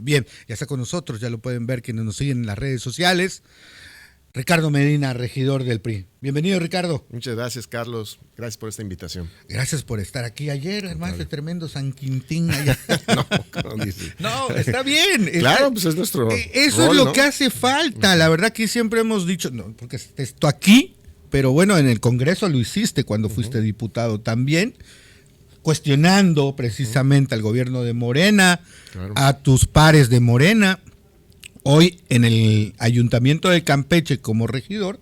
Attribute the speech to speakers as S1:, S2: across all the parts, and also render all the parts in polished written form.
S1: Bien, ya está con nosotros, ya lo pueden ver quienes nos siguen en las redes sociales. Ricardo Medina, regidor del PRI. Bienvenido, Ricardo.
S2: Muchas gracias, Carlos. Gracias por esta invitación.
S1: Gracias por estar aquí ayer, además de tremendo San Quintín. Allá. No, está bien.
S2: Claro, pues es nuestro
S1: Eso
S2: rol,
S1: es lo
S2: ¿no?
S1: que hace falta. La verdad que siempre hemos dicho, no, porque esto aquí, pero bueno, en el Congreso lo hiciste cuando fuiste diputado también, cuestionando precisamente al gobierno de Morena,
S2: Claro.
S1: a tus pares de Morena. Hoy en el Ayuntamiento de Campeche como regidor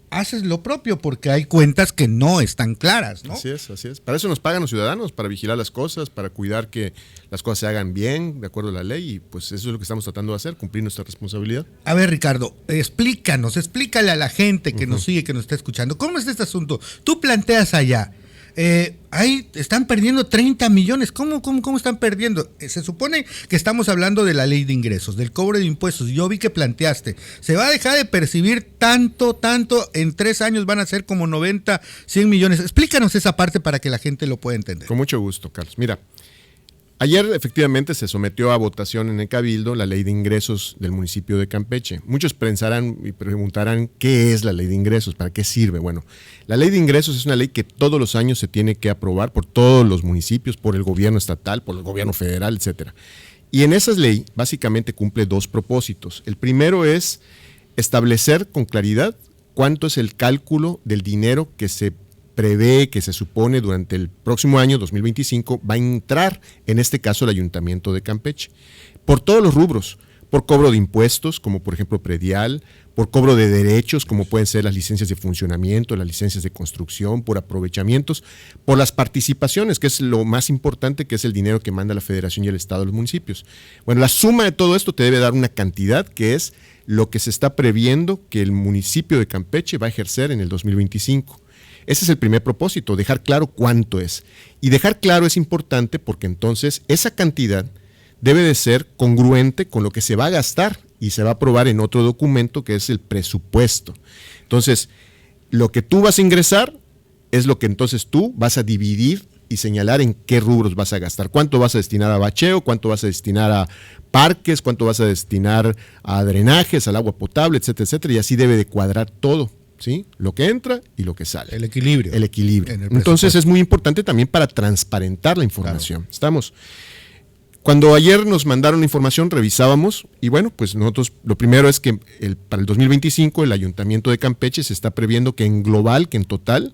S1: haces lo propio porque hay cuentas que no están claras, ¿no?
S2: Así es, así es. Para eso nos pagan los ciudadanos, para vigilar las cosas, para cuidar que las cosas se hagan bien, de acuerdo a la ley, y pues eso es lo que estamos tratando de hacer, cumplir nuestra responsabilidad.
S1: A ver, Ricardo, explícale a la gente que nos sigue, que nos está escuchando, ¿cómo es este asunto? Tú planteas allá, ahí están perdiendo 30 millones, ¿Cómo están perdiendo? Se supone que estamos hablando de la ley de ingresos, del cobro de impuestos. Yo vi que planteaste, se va a dejar de percibir tanto, en 3 años van a ser como 90, 100 millones. Explícanos esa parte para que la gente lo pueda entender.
S2: Con mucho gusto, Carlos. Mira, ayer efectivamente se sometió a votación en el Cabildo la ley de ingresos del municipio de Campeche. Muchos pensarán y preguntarán qué es la ley de ingresos, para qué sirve. Bueno, la ley de ingresos es una ley que todos los años se tiene que aprobar por todos los municipios, por el gobierno estatal, por el gobierno federal, etcétera. Y en esa ley básicamente cumple 2 propósitos. El primero es establecer con claridad cuánto es el cálculo del dinero que se prevé, que se supone durante el próximo año, 2025, va a entrar, en este caso, el Ayuntamiento de Campeche, por todos los rubros, por cobro de impuestos, como por ejemplo predial, por cobro de derechos, como pueden ser las licencias de funcionamiento, las licencias de construcción, por aprovechamientos, por las participaciones, que es lo más importante, que es el dinero que manda la Federación y el Estado a los municipios. Bueno, la suma de todo esto te debe dar una cantidad que es lo que se está previendo que el municipio de Campeche va a ejercer en el 2025. Ese es el primer propósito, dejar claro cuánto es. Y dejar claro es importante porque entonces esa cantidad debe de ser congruente con lo que se va a gastar y se va a aprobar en otro documento que es el presupuesto. Entonces, lo que tú vas a ingresar es lo que entonces tú vas a dividir y señalar en qué rubros vas a gastar. Cuánto vas a destinar a bacheo, cuánto vas a destinar a parques, cuánto vas a destinar a drenajes, al agua potable, etcétera, etcétera. Y así debe de cuadrar todo, ¿sí? Lo que entra y lo que sale.
S1: El equilibrio.
S2: El equilibrio.
S1: En el
S2: Entonces es muy importante también para transparentar la información. Claro. Cuando ayer nos mandaron la información, revisábamos y bueno, pues nosotros lo primero es que para el 2025 el Ayuntamiento de Campeche se está previendo que en global, que en total,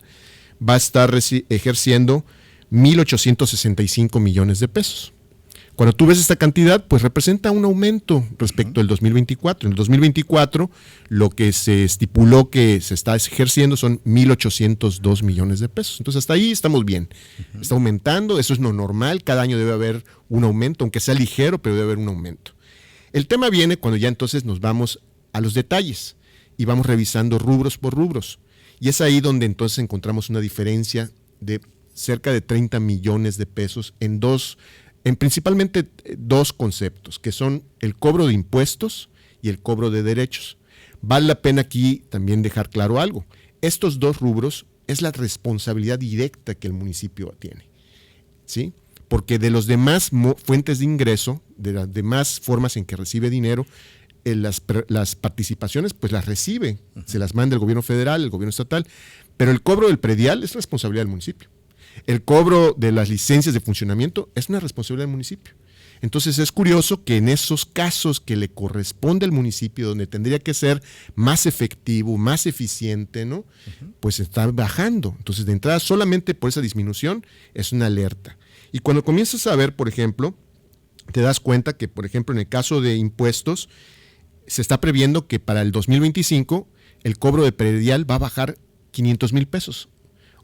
S2: va a estar ejerciendo 1,865 millones de pesos. Cuando tú ves esta cantidad, pues representa un aumento respecto al 2024. En el 2024, lo que se estipuló que se está ejerciendo son 1,802 millones de pesos. Entonces, hasta ahí estamos bien. Está aumentando, eso es lo normal. Cada año debe haber un aumento, aunque sea ligero, pero debe haber un aumento. El tema viene cuando ya entonces nos vamos a los detalles y vamos revisando rubros por rubros. Y es ahí donde entonces encontramos una diferencia de cerca de 30 millones de pesos en principalmente 2 conceptos, que son el cobro de impuestos y el cobro de derechos. Vale la pena aquí también dejar claro algo. Estos 2 rubros es la responsabilidad directa que el municipio tiene, ¿sí? Porque de los demás fuentes de ingreso, de las demás formas en que recibe dinero, las participaciones pues las recibe, se las manda el gobierno federal, el gobierno estatal, pero el cobro del predial es responsabilidad del municipio. El cobro de las licencias de funcionamiento es una responsabilidad del municipio. Entonces es curioso que en esos casos que le corresponde al municipio, donde tendría que ser más efectivo, más eficiente, ¿no? Pues está bajando. Entonces de entrada solamente por esa disminución es una alerta. Y cuando comienzas a ver, por ejemplo, te das cuenta que, por ejemplo, en el caso de impuestos, se está previendo que para el 2025 el cobro de predial va a bajar 500,000 pesos.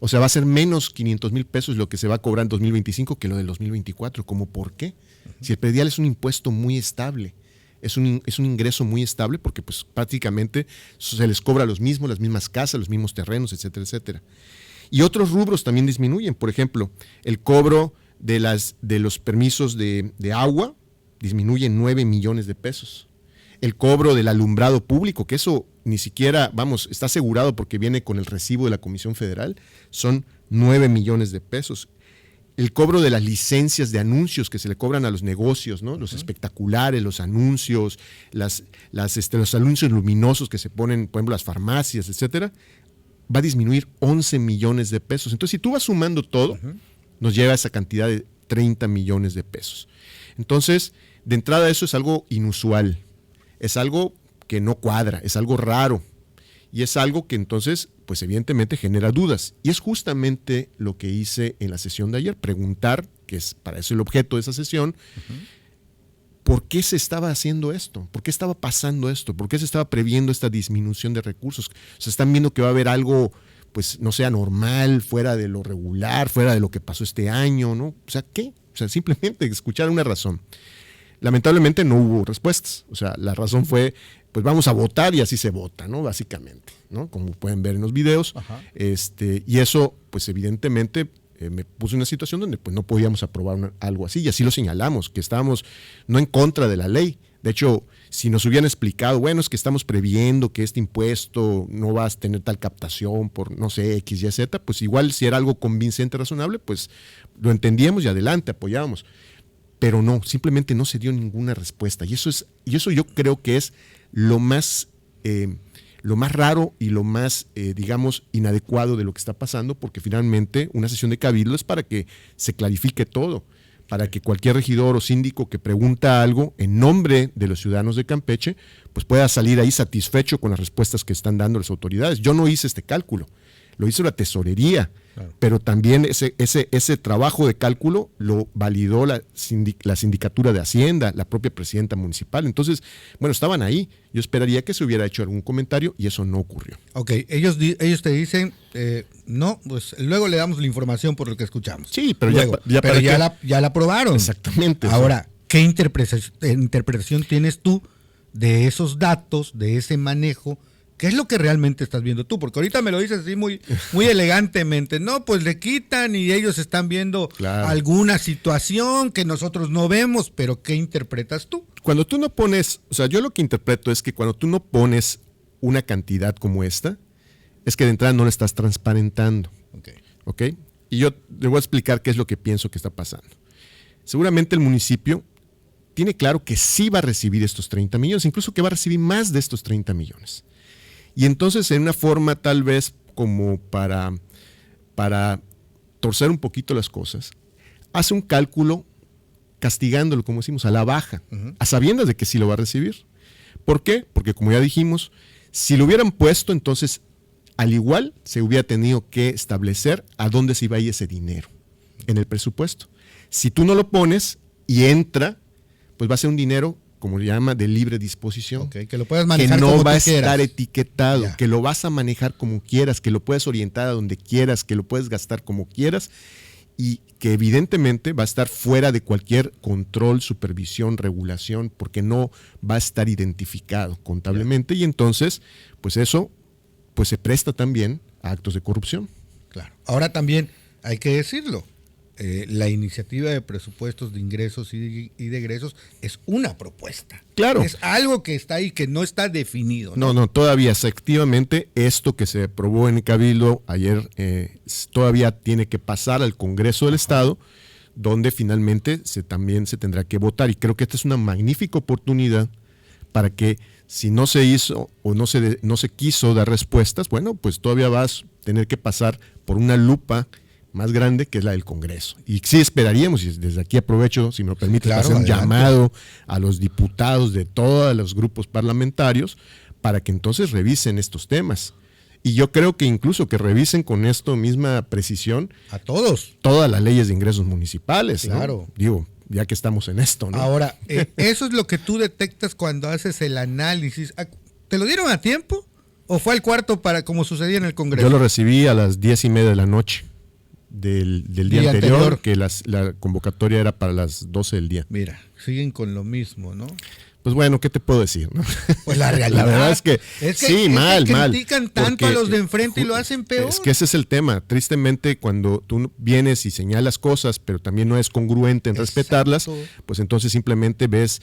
S2: O sea, va a ser menos 500,000 pesos lo que se va a cobrar en 2025 que lo del 2024. ¿Cómo por qué? Si el predial es un impuesto muy estable, es un ingreso muy estable porque pues prácticamente se les cobra los mismos, las mismas casas, los mismos terrenos, etcétera, etcétera. Y otros rubros también disminuyen. Por ejemplo, el cobro de los permisos de agua disminuye en 9 millones de pesos. El cobro del alumbrado público, que eso ni siquiera, está asegurado porque viene con el recibo de la Comisión Federal, son 9 millones de pesos. el cobro de las licencias de anuncios que se le cobran a los negocios, ¿no? Los espectaculares, los anuncios, los anuncios luminosos que se ponen, por ejemplo, las farmacias, etcétera, va a disminuir 11 millones de pesos. Entonces, si tú vas sumando todo, nos llega a esa cantidad de 30 millones de pesos. Entonces, de entrada eso es algo inusual, es algo que no cuadra, es algo raro y es algo que entonces, pues evidentemente genera dudas. Y es justamente lo que hice en la sesión de ayer, preguntar, que es para eso el objeto de esa sesión, ¿por qué se estaba haciendo esto? ¿Por qué estaba pasando esto? ¿Por qué se estaba previendo esta disminución de recursos? Se están viendo que va a haber algo, pues no sea normal, fuera de lo regular, fuera de lo que pasó este año, ¿no? O sea, ¿qué? O sea, simplemente escuchar una razón. Lamentablemente no hubo respuestas. O sea, la razón fue, pues vamos a votar y así se vota, ¿no? Básicamente, ¿no? Como pueden ver en los videos. Y eso, pues evidentemente, me puso en una situación donde pues no podíamos aprobar algo así. Y así lo señalamos, que estábamos no en contra de la ley. De hecho, si nos hubieran explicado, bueno, es que estamos previendo que este impuesto no va a tener tal captación por, no sé, X, Y, Z, pues igual si era algo convincente, razonable, pues lo entendíamos y adelante, apoyábamos. Pero no, simplemente no se dio ninguna respuesta. Y eso yo creo que es lo más raro y lo más, digamos, inadecuado de lo que está pasando, porque finalmente una sesión de cabildo es para que se clarifique todo, para que cualquier regidor o síndico que pregunta algo en nombre de los ciudadanos de Campeche, pues pueda salir ahí satisfecho con las respuestas que están dando las autoridades. Yo no hice este cálculo, lo hizo la tesorería, claro. Pero también ese trabajo de cálculo lo validó la sindicatura de Hacienda, la propia presidenta municipal. Entonces, bueno, estaban ahí. Yo esperaría que se hubiera hecho algún comentario y eso no ocurrió.
S1: Ok, ellos te dicen, no, pues luego le damos la información por lo que escuchamos.
S2: Sí, pero
S1: luego, ya la aprobaron.
S2: Exactamente.
S1: Ahora, ¿qué interpretación tienes tú de esos datos, de ese manejo? ¿Qué es lo que realmente estás viendo tú? Porque ahorita me lo dices así muy elegantemente. No, pues le quitan y ellos están viendo alguna situación que nosotros no vemos, pero ¿qué interpretas tú?
S2: Cuando tú no pones, o sea, yo lo que interpreto es que cuando tú no pones una cantidad como esta, es que de entrada no la estás transparentando. ¿Ok? Y yo le voy a explicar qué es lo que pienso que está pasando. Seguramente el municipio tiene claro que sí va a recibir estos 30 millones, incluso que va a recibir más de estos 30 millones. Y entonces en una forma tal vez como para torcer un poquito las cosas, hace un cálculo castigándolo, como decimos, a la baja, a sabiendas de que sí lo va a recibir. ¿Por qué? Porque como ya dijimos, si lo hubieran puesto, entonces al igual se hubiera tenido que establecer a dónde se iba a ir ese dinero en el presupuesto. Si tú no lo pones y entra, pues va a ser un dinero, como le llama, de libre disposición.
S1: Que lo puedas manejar
S2: como quieras. Que no va a
S1: quieras.
S2: estar etiquetado, que lo vas a manejar como quieras, que lo puedes orientar a donde quieras, que lo puedes gastar como quieras y que evidentemente va a estar fuera de cualquier control, supervisión, regulación, porque no va a estar identificado contablemente y entonces, pues eso pues se presta también a actos de corrupción.
S1: Claro. Ahora también hay que decirlo. La iniciativa de presupuestos de ingresos y de egresos es una propuesta.
S2: Claro.
S1: Es algo que está ahí, que no está definido.
S2: No, todavía efectivamente esto que se aprobó en el Cabildo ayer todavía tiene que pasar al Congreso del Estado, donde finalmente también se tendrá que votar. Y creo que esta es una magnífica oportunidad para que si no se hizo o no se quiso dar respuestas, bueno, pues todavía vas a tener que pasar por una lupa más grande que es la del Congreso. Y sí esperaríamos, y desde aquí aprovecho, si me lo permite, hacer un llamado a los diputados de todos los grupos parlamentarios para que entonces revisen estos temas. Y yo creo que incluso que revisen con esto misma precisión
S1: a todas
S2: las leyes de ingresos municipales.
S1: Claro.
S2: ¿No? Digo, ya que estamos en esto, ¿no?
S1: Ahora, eso es lo que tú detectas cuando haces el análisis. ¿Te lo dieron a tiempo o fue al cuarto para como sucedía en el Congreso?
S2: Yo lo recibí a las 10:30 de la noche. Del día anterior, que la convocatoria era para las 12 del día.
S1: Mira, siguen con lo mismo, ¿no?
S2: Pues bueno, ¿qué te puedo decir? ¿No?
S1: Pues la realidad.
S2: La verdad es que sí, mal.
S1: Critican tanto a los de enfrente y lo hacen peor.
S2: Es que ese es el tema. Tristemente, cuando tú vienes y señalas cosas, pero también no es congruente en respetarlas, pues entonces simplemente ves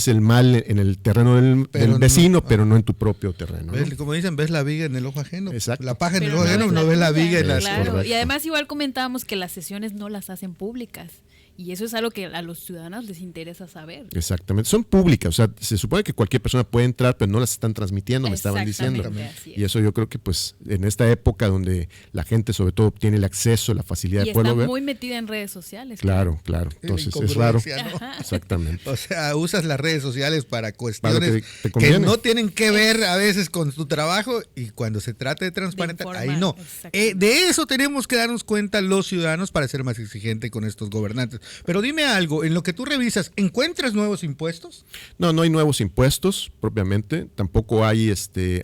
S2: el mal en el terreno del vecino, pero no en tu propio terreno, ¿no?
S1: Como dicen, ves la viga en el ojo ajeno.
S2: Exacto.
S1: La paja en el ojo ajeno, no ves la viga en las...
S3: Claro, y además igual comentábamos que las sesiones no las hacen públicas. Y eso es algo que a los ciudadanos les interesa saber.
S2: Exactamente, son públicas, o sea, se supone que cualquier persona puede entrar, pero no las están transmitiendo, me estaban diciendo. Y eso yo creo que pues en esta época donde la gente sobre todo tiene el acceso, la facilidad de poderlo ver.
S3: Y está muy metida en redes sociales.
S2: Claro, entonces es raro.
S1: ¿No?
S2: Exactamente.
S1: O sea, usas las redes sociales para cuestiones que no tienen que ver a veces con tu trabajo y cuando se trata de transparentar, ahí no. De eso tenemos que darnos cuenta los ciudadanos para ser más exigentes con estos gobernantes. Pero dime algo, en lo que tú revisas, ¿encuentras nuevos impuestos?
S2: No hay nuevos impuestos propiamente, tampoco hay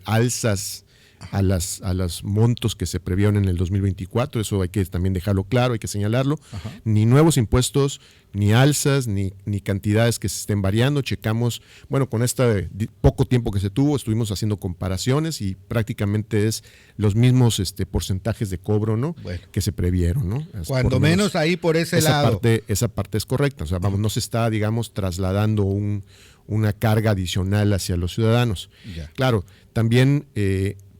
S2: alzas a los montos que se previeron en el 2024, eso hay que también dejarlo claro, hay que señalarlo. Ajá. Ni nuevos impuestos, ni alzas, ni cantidades que se estén variando. Checamos, bueno, con este poco tiempo que se tuvo, estuvimos haciendo comparaciones y prácticamente es los mismos porcentajes de cobro, ¿no? Bueno, que se previeron, ¿no?
S1: Cuando menos ahí por ese lado.
S2: Esa parte es correcta, o sea, vamos, no se está, digamos, trasladando una carga adicional hacia los ciudadanos. Ya. Claro, también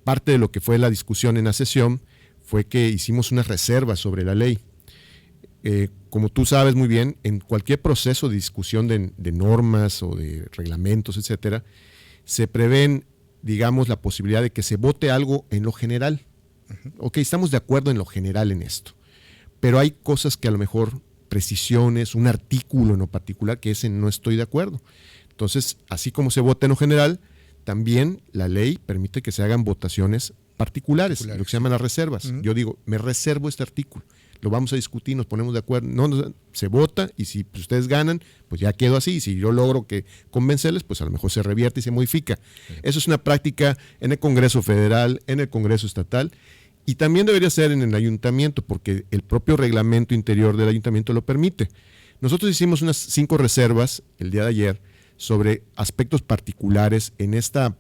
S2: parte de lo que fue la discusión en la sesión fue que hicimos unas reservas sobre la ley. Como tú sabes muy bien, en cualquier proceso de discusión de normas o de reglamentos, etcétera, se prevén, digamos, la posibilidad de que se vote algo en lo general. Uh-huh. Ok, estamos de acuerdo en lo general en esto, pero hay cosas que a lo mejor, precisiones, un artículo en lo particular, que ese no estoy de acuerdo. Entonces, así como se vota en lo general, también la ley permite que se hagan votaciones particulares, lo que se llaman las reservas. Uh-huh. Yo digo, me reservo este artículo, lo vamos a discutir, nos ponemos de acuerdo, no, se vota y si ustedes ganan, pues ya quedó así, y si yo logro que convencerles, pues a lo mejor se revierte y se modifica. Uh-huh. Eso es una práctica en el Congreso Federal, en el Congreso Estatal, y también debería ser en el Ayuntamiento, porque el propio reglamento interior del Ayuntamiento lo permite. Nosotros hicimos unas 5 reservas el día de ayer, sobre aspectos particulares en esta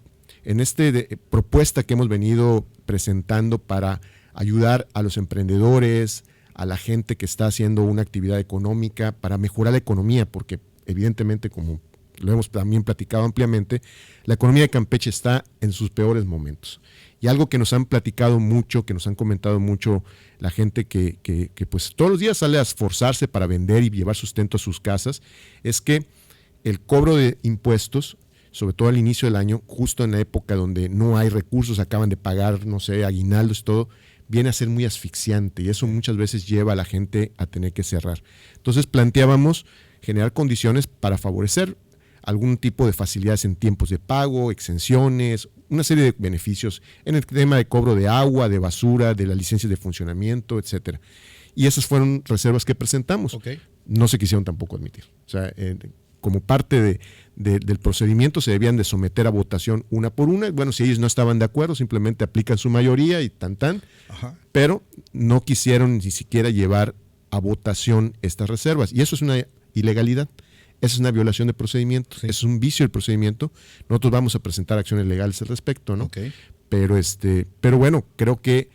S2: propuesta que hemos venido presentando para ayudar a los emprendedores, a la gente que está haciendo una actividad económica, para mejorar la economía, porque evidentemente, como lo hemos también platicado ampliamente, la economía de Campeche está en sus peores momentos. Y algo que nos han platicado mucho, que nos han comentado mucho la gente que pues todos los días sale a esforzarse para vender y llevar sustento a sus casas, es que el cobro de impuestos, sobre todo al inicio del año, justo en la época donde no hay recursos, acaban de pagar, no sé, aguinaldos y todo, viene a ser muy asfixiante y eso muchas veces lleva a la gente a tener que cerrar. Entonces planteábamos generar condiciones para favorecer algún tipo de facilidades en tiempos de pago, exenciones, una serie de beneficios en el tema de cobro de agua, de basura, de las licencias de funcionamiento, etcétera. Y esas fueron reservas que presentamos. Okay. No se quisieron tampoco admitir. O sea, como parte del procedimiento se debían de someter a votación una por una. Bueno, si ellos no estaban de acuerdo, simplemente aplican su mayoría y tan. Ajá. Pero no quisieron ni siquiera llevar a votación estas reservas. Y eso es una ilegalidad. Esa es una violación de procedimiento. Sí. Es un vicio del procedimiento. Nosotros vamos a presentar acciones legales al respecto, ¿no? Okay. Pero bueno, creo que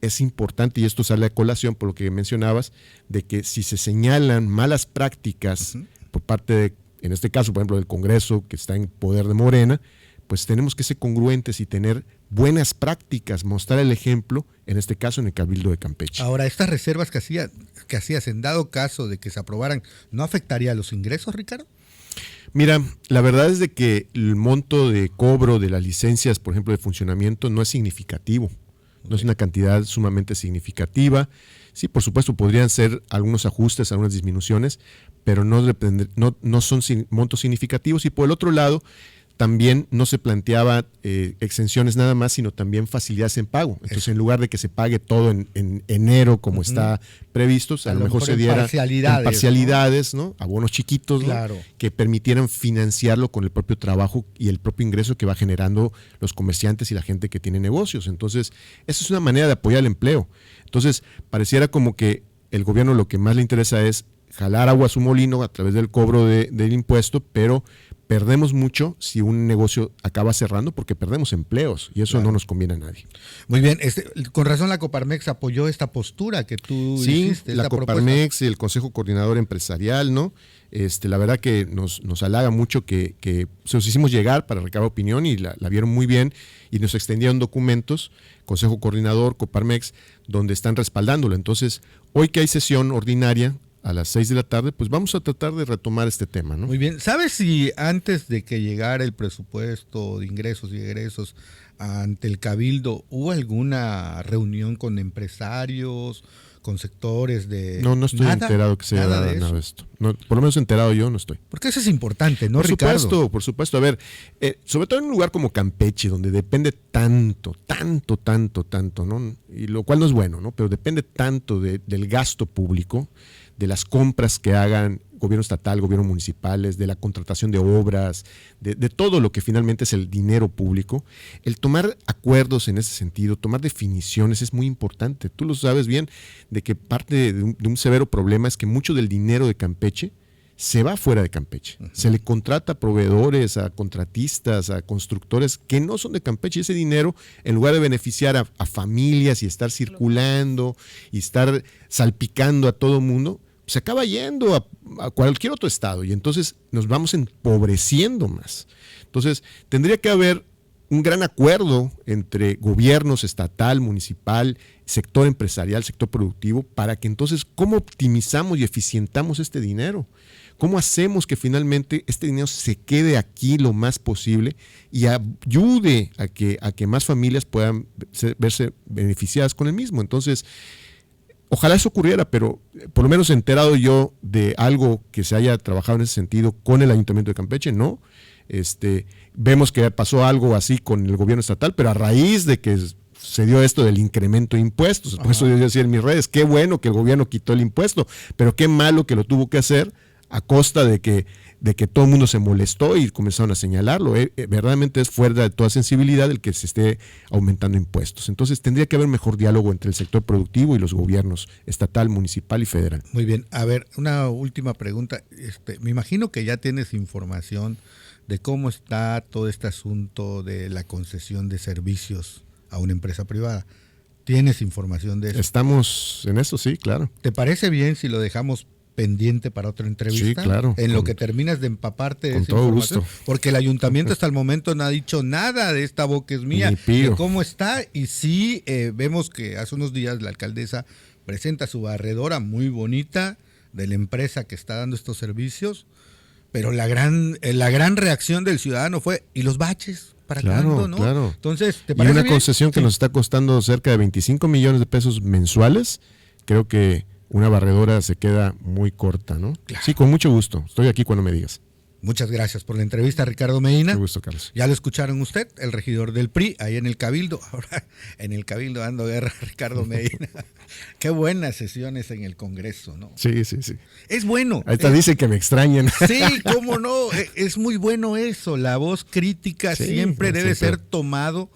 S2: es importante, y esto sale a colación por lo que mencionabas, de que si se señalan malas prácticas por parte de, en este caso, por ejemplo, del Congreso, que está en poder de Morena, pues tenemos que ser congruentes y tener buenas prácticas, mostrar el ejemplo, en este caso en el Cabildo de Campeche.
S1: Ahora, estas reservas que hacías en dado caso de que se aprobaran, ¿no afectaría a los ingresos, Ricardo?
S2: Mira, la verdad es de que el monto de cobro de las licencias, por ejemplo, de funcionamiento, no es significativo. No es una cantidad sumamente significativa. Sí, por supuesto, podrían ser algunos ajustes, algunas disminuciones, pero no son montos significativos. Y por el otro lado, también no se planteaba exenciones nada más, sino también facilidades en pago. Entonces, en lugar de que se pague todo en enero como está previsto, a lo mejor se diera en parcialidades, ¿no? Abonos chiquitos, claro, ¿no? Que permitieran financiarlo con el propio trabajo y el propio ingreso que va generando los comerciantes y la gente que tiene negocios. Entonces, esa es una manera de apoyar el empleo. Entonces, pareciera como que el gobierno lo que más le interesa es jalar agua a su molino a través del cobro del impuesto, pero perdemos mucho si un negocio acaba cerrando porque perdemos empleos y eso no nos conviene a nadie.
S1: Muy bien, con razón la Coparmex apoyó esta postura que tú hiciste.
S2: La Coparmex y el Consejo Coordinador Empresarial, ¿no? La verdad que nos halaga mucho que se los hicimos llegar para recabar opinión y la vieron muy bien y nos extendieron documentos, Consejo Coordinador, Coparmex, donde están respaldándolo. Entonces, hoy que hay sesión ordinaria a las 6 de la tarde, pues vamos a tratar de retomar este tema, ¿no?
S1: Muy bien. ¿Sabes si antes de que llegara el presupuesto de ingresos y egresos ante el Cabildo hubo alguna reunión con empresarios, con sectores de...
S2: No estoy enterado que se haya dado nada de esto. No, por lo menos enterado yo no estoy.
S1: Porque eso es importante, ¿no, Ricardo?
S2: Por supuesto. A ver, sobre todo en un lugar como Campeche, donde depende tanto, ¿no? Y lo cual no es bueno, ¿no? Pero depende tanto del gasto público, de las compras que hagan gobierno estatal, gobiernos municipales, de la contratación de obras, de todo lo que finalmente es el dinero público. El tomar acuerdos en ese sentido, tomar definiciones es muy importante. Tú lo sabes bien, de que parte de un severo problema es que mucho del dinero de Campeche se va fuera de Campeche. Uh-huh. Se le contrata a proveedores, a contratistas, a constructores que no son de Campeche. Y ese dinero, en lugar de beneficiar a familias y estar circulando y estar salpicando a todo mundo, se acaba yendo a cualquier otro estado y entonces nos vamos empobreciendo más. Entonces, tendría que haber un gran acuerdo entre gobiernos estatal, municipal, sector empresarial, sector productivo, para que entonces, ¿cómo optimizamos y eficientamos este dinero? ¿Cómo hacemos que finalmente este dinero se quede aquí lo más posible y ayude a que más familias puedan verse beneficiadas con el mismo? Entonces, ojalá eso ocurriera, pero por lo menos he enterado yo de algo que se haya trabajado en ese sentido con el Ayuntamiento de Campeche, ¿no? Vemos que pasó algo así con el gobierno estatal, pero a raíz de que se dio esto del incremento de impuestos. Por eso yo decía en mis redes, qué bueno que el gobierno quitó el impuesto, pero qué malo que lo tuvo que hacer a costa de que todo el mundo se molestó y comenzaron a señalarlo. Verdaderamente es fuera de toda sensibilidad el que se esté aumentando impuestos. Entonces tendría que haber un mejor diálogo entre el sector productivo y los gobiernos estatal, municipal y federal.
S1: Muy bien. A ver, una última pregunta. Me imagino que ya tienes información de cómo está todo este asunto de la concesión de servicios a una empresa privada. ¿Tienes información de eso?
S2: Estamos en eso, sí, claro.
S1: ¿Te parece bien si lo dejamos pendiente para otra entrevista?
S2: Sí, claro.
S1: En lo que terminas de empaparte de
S2: con
S1: esa
S2: todo
S1: información.
S2: gusto.
S1: Porque el ayuntamiento hasta el momento no ha dicho nada de esta boca es mía, de cómo está. Y sí, vemos que hace unos días la alcaldesa presenta su barredora muy bonita de la empresa que está dando estos servicios, pero la gran reacción del ciudadano fue, ¿y los baches? ¿Para cuándo, no?
S2: Claro.
S1: Entonces, ¿te parece
S2: y una
S1: bien?
S2: concesión que nos está costando cerca de 25 millones de pesos mensuales, creo que una barredora se queda muy corta, ¿no?
S1: Claro.
S2: Sí, con mucho gusto. Estoy aquí cuando me digas.
S1: Muchas gracias por la entrevista, Ricardo Medina.
S2: Mucho gusto, Carlos.
S1: Ya lo escucharon usted, el regidor del PRI, ahí en el Cabildo. Ahora en el Cabildo dando guerra a Ricardo Medina. Qué buenas sesiones en el Congreso, ¿no?
S2: Sí.
S1: Es bueno.
S2: Ahí te dicen que me extrañan.
S1: Sí, cómo no. Es muy bueno eso. La voz crítica siempre debe ser tomado.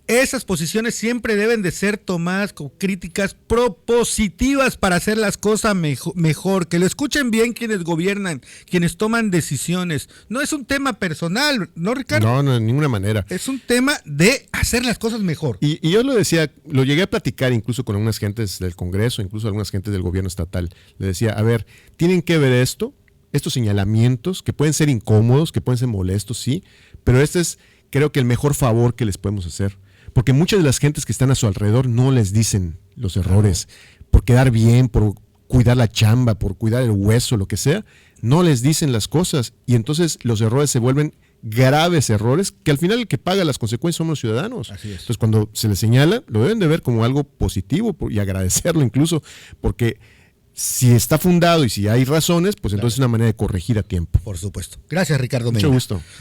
S1: Esas posiciones siempre deben de ser tomadas con críticas propositivas para hacer las cosas mejor. Que lo escuchen bien quienes gobiernan, quienes toman decisiones. No es un tema personal, ¿no, Ricardo?
S2: No, de ninguna manera.
S1: Es un tema de hacer las cosas mejor.
S2: Y yo lo decía, lo llegué a platicar incluso con algunas gentes del Congreso, incluso algunas gentes del gobierno estatal. Le decía, a ver, tienen que ver estos señalamientos que pueden ser incómodos, que pueden ser molestos, sí, pero este es, creo que el mejor favor que les podemos hacer. Porque muchas de las gentes que están a su alrededor no les dicen los errores, por quedar bien, por cuidar la chamba, por cuidar el hueso, lo que sea, no les dicen las cosas y entonces los errores se vuelven graves errores que al final el que paga las consecuencias somos los ciudadanos.
S1: Así es.
S2: Entonces cuando se les señala, lo deben de ver como algo positivo y agradecerlo incluso, porque si está fundado y si hay razones, pues entonces es una manera de corregir a tiempo.
S1: Por supuesto. Gracias, Ricardo Medina.
S2: Mucho gusto.